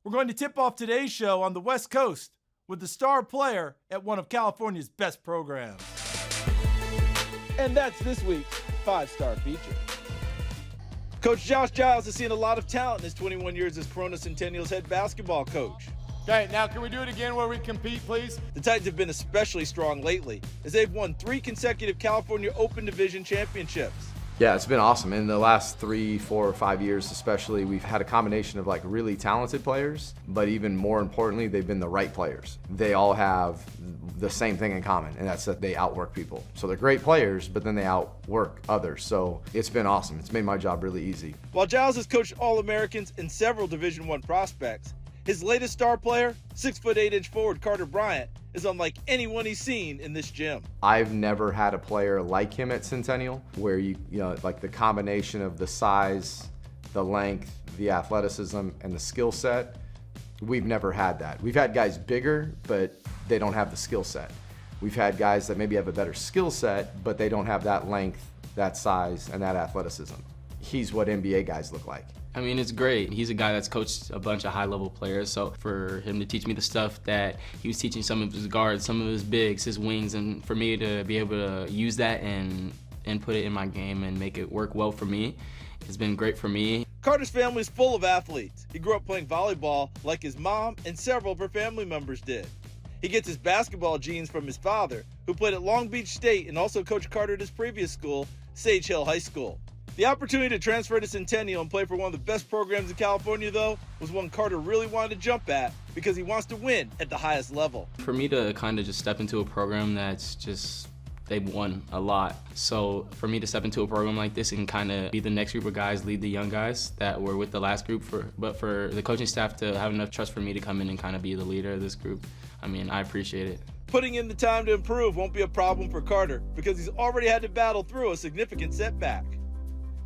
We're going to tip off today's show on the West Coast with the star player at one of California's best programs. And that's this week's 5-Star Feature. Coach Giles has seen a lot of talent in his 21 years as Corona Centennial's head basketball coach. Okay, now can we do it again where we compete, please? The Titans have been especially strong lately as they've won 3 consecutive California Open Division championships. Yeah, it's been awesome. In the last 3, 4, or 5 years especially, we've had a combination of like really talented players, but even more importantly, they've been the right players. They all have the same thing in common, and that's that they outwork people. So they're great players, but then they outwork others. So it's been awesome. It's made my job really easy. While Giles has coached All-Americans and several Division I prospects, his latest star player, 6'8" forward Carter Bryant, is unlike anyone he's seen in this gym. I've never had a player like him at Centennial, where you know, like the combination of the size, the length, the athleticism, and the skill set. We've never had that. We've had guys bigger, but they don't have the skill set. We've had guys that maybe have a better skill set, but they don't have that length, that size, and that athleticism. He's what NBA guys look like. I mean, it's great. He's a guy that's coached a bunch of high-level players, so for him to teach me the stuff that he was teaching some of his guards, some of his bigs, his wings, and for me to be able to use that and put it in my game and make it work well for me, it's been great for me. Carter's family is full of athletes. He grew up playing volleyball like his mom and several of her family members did. He gets his basketball genes from his father, who played at Long Beach State and also coached Carter at his previous school, Sage Hill High School. The opportunity to transfer to Centennial and play for one of the best programs in California, though, was one Carter really wanted to jump at because he wants to win at the highest level. For me to kind of just step into a program that's just, they've won a lot. So for me to step into a program like this and kind of be the next group of guys, lead the young guys that were with the last group, but for the coaching staff to have enough trust for me to come in and kind of be the leader of this group, I mean, I appreciate it. Putting in the time to improve won't be a problem for Carter because he's already had to battle through a significant setback.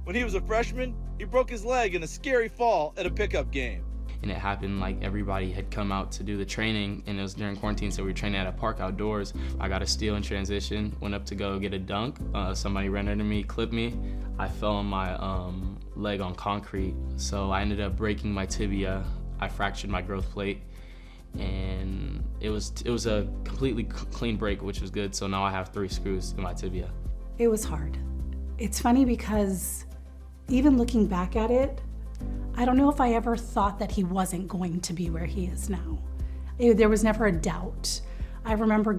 When he was a freshman, he broke his leg in a scary fall at a pickup game. And it happened like everybody had come out to do the training, and it was during quarantine, so we were training at a park outdoors. I got a steal in transition, went up to go get a dunk. Somebody ran under me, clipped me. I fell on my leg on concrete, so I ended up breaking my tibia. I fractured my growth plate, and it was a completely clean break, which was good, so now I have 3 screws in my tibia. It was hard. It's funny because even looking back at it, I don't know if I ever thought that he wasn't going to be where he is now. There was never a doubt. I remember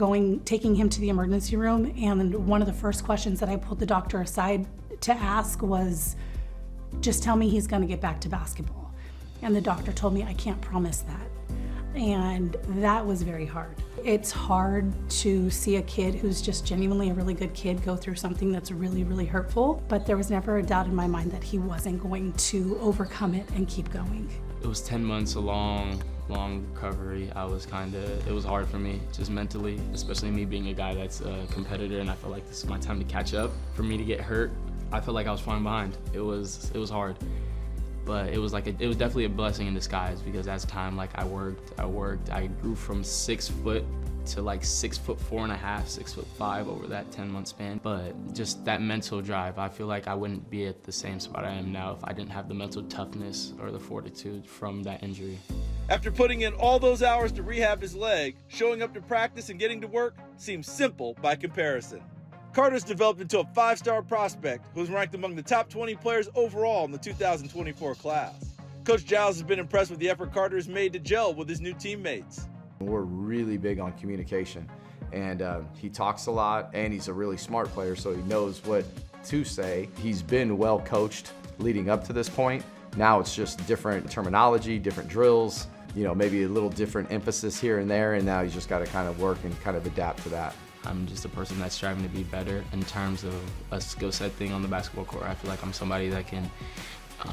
taking him to the emergency room, and one of the first questions that I pulled the doctor aside to ask was, just tell me he's gonna get back to basketball. And the doctor told me, I can't promise that. And that was very hard. It's hard to see a kid who's just genuinely a really good kid go through something that's really, really hurtful, but there was never a doubt in my mind that he wasn't going to overcome it and keep going. It was 10 months, a long recovery. It was hard for me, just mentally, especially me being a guy that's a competitor, and I felt like this is my time to catch up. For me to get hurt, I felt like I was falling behind. It was hard. But it was definitely a blessing in disguise because as time, like I worked. I grew from 6 foot to like 6'4.5", 6'5" over that 10-month span. But just that mental drive, I feel like I wouldn't be at the same spot I am now if I didn't have the mental toughness or the fortitude from that injury. After putting in all those hours to rehab his leg, showing up to practice and getting to work seems simple by comparison. Carter's developed into a 5-star prospect who's ranked among the top 20 players overall in the 2024 class. Coach Giles has been impressed with the effort Carter has made to gel with his new teammates. We're really big on communication, and he talks a lot, and he's a really smart player, so he knows what to say. He's been well coached leading up to this point. Now it's just different terminology, different drills, you know, maybe a little different emphasis here and there, and now he's just got to kind of work and kind of adapt to that. I'm just a person that's striving to be better in terms of a skill set thing on the basketball court. I feel like I'm somebody that can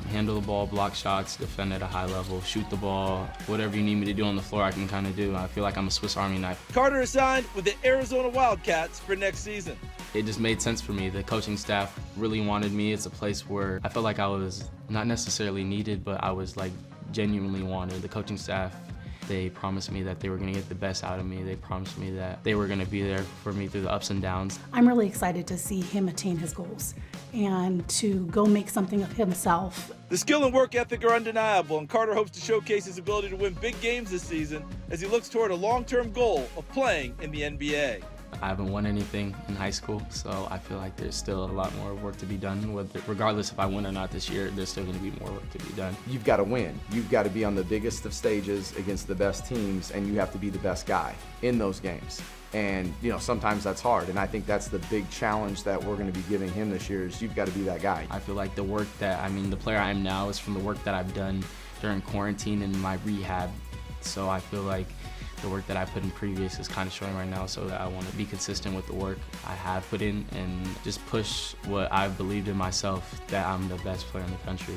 handle the ball, block shots, defend at a high level, shoot the ball, whatever you need me to do on the floor, I can kind of do. I feel like I'm a Swiss Army knife. Carter is signed with the Arizona Wildcats for next season. It just made sense for me. The coaching staff really wanted me. It's a place where I felt like I was not necessarily needed, but I was like genuinely wanted. The coaching staff They promised me that they were going to get the best out of me. They promised me that they were going to be there for me through the ups and downs. I'm really excited to see him attain his goals and to go make something of himself. The skill and work ethic are undeniable, and Carter hopes to showcase his ability to win big games this season as he looks toward a long-term goal of playing in the NBA. I haven't won anything in high school, so I feel like there's still a lot more work to be done. Regardless if I win or not this year, there's still going to be more work to be done. You've got to win. You've got to be on the biggest of stages against the best teams, and you have to be the best guy in those games. And, sometimes that's hard, and I think that's the big challenge that we're going to be giving him this year is you've got to be that guy. I feel like the player I am now is from the work that I've done during quarantine and my rehab. So I feel like the work that I put in previous is kind of showing right now, so that I want to be consistent with the work I have put in and just push what I've believed in myself, that I'm the best player in the country.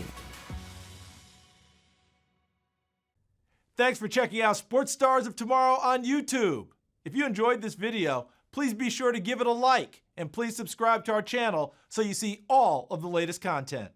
Thanks for checking out Sports Stars of Tomorrow on YouTube. If you enjoyed this video, please be sure to give it a like and please subscribe to our channel so you see all of the latest content.